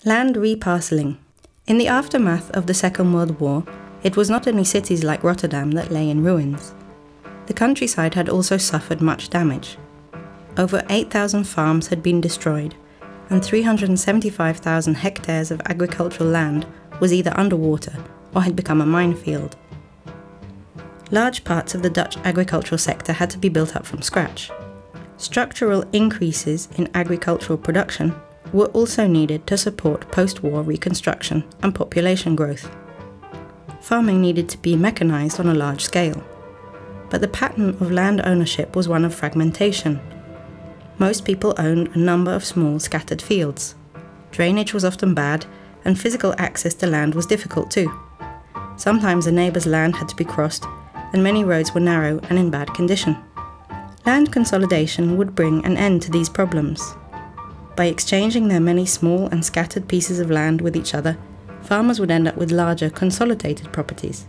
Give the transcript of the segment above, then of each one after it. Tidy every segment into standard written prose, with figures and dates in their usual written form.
Land re-parcelling. In the aftermath of the Second World War, it was not only cities like Rotterdam that lay in ruins. The countryside had also suffered much damage. Over 8,000 farms had been destroyed, and 375,000 hectares of agricultural land was either underwater or had become a minefield. Large parts of the Dutch agricultural sector had to be built up from scratch. Structural increases in agricultural production were also needed to support post-war reconstruction and population growth. Farming needed to be mechanized on a large scale, but the pattern of land ownership was one of fragmentation. Most people owned a number of small scattered fields. Drainage was often bad, and physical access to land was difficult too. Sometimes a neighbour's land had to be crossed, and many roads were narrow and in bad condition. Land consolidation would bring an end to these problems. By exchanging their many small and scattered pieces of land with each other, farmers would end up with larger, consolidated properties.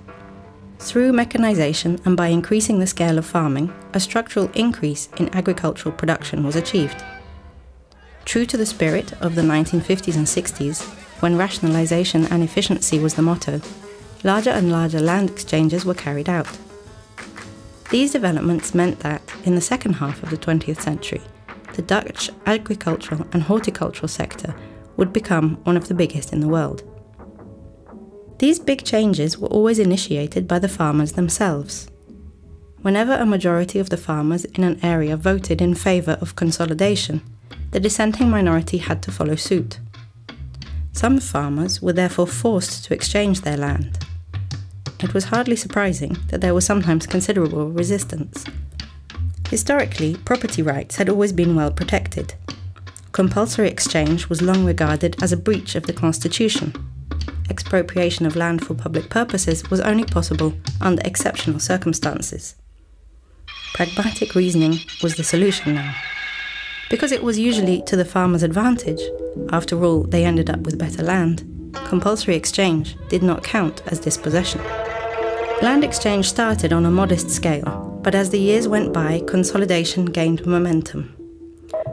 Through mechanization and by increasing the scale of farming, a structural increase in agricultural production was achieved. True to the spirit of the 1950s and 60s, when rationalization and efficiency was the motto, larger and larger land exchanges were carried out. These developments meant that, in the second half of the 20th century, the Dutch agricultural and horticultural sector would become one of the biggest in the world. These big changes were always initiated by the farmers themselves. Whenever a majority of the farmers in an area voted in favour of consolidation, the dissenting minority had to follow suit. Some farmers were therefore forced to exchange their land. It was hardly surprising that there was sometimes considerable resistance. Historically, property rights had always been well protected. Compulsory exchange was long regarded as a breach of the constitution. Expropriation of land for public purposes was only possible under exceptional circumstances. Pragmatic reasoning was the solution now. Because it was usually to the farmers' advantage, after all they ended up with better land, compulsory exchange did not count as dispossession. Land exchange started on a modest scale, but as the years went by, consolidation gained momentum.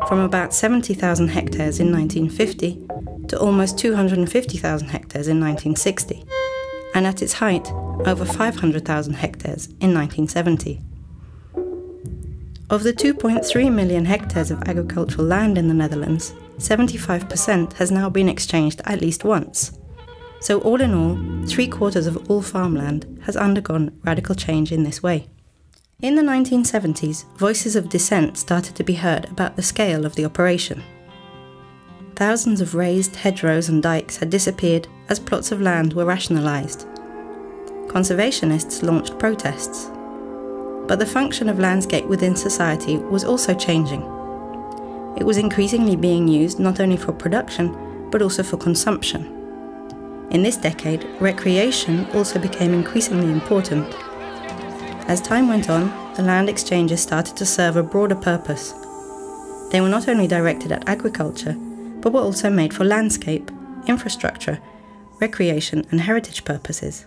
From about 70,000 hectares in 1950 to almost 250,000 hectares in 1960, and at its height, over 500,000 hectares in 1970. Of the 2.3 million hectares of agricultural land in the Netherlands, 75% has now been exchanged at least once. So all in all, 3/4 of all farmland has undergone radical change in this way. In the 1970s, voices of dissent started to be heard about the scale of the operation. Thousands of raised hedgerows and dikes had disappeared as plots of land were rationalised. Conservationists launched protests. But the function of landscape within society was also changing. It was increasingly being used not only for production, but also for consumption. In this decade, recreation also became increasingly important. As time went on, the land exchanges started to serve a broader purpose. They were not only directed at agriculture, but were also made for landscape, infrastructure, recreation and heritage purposes.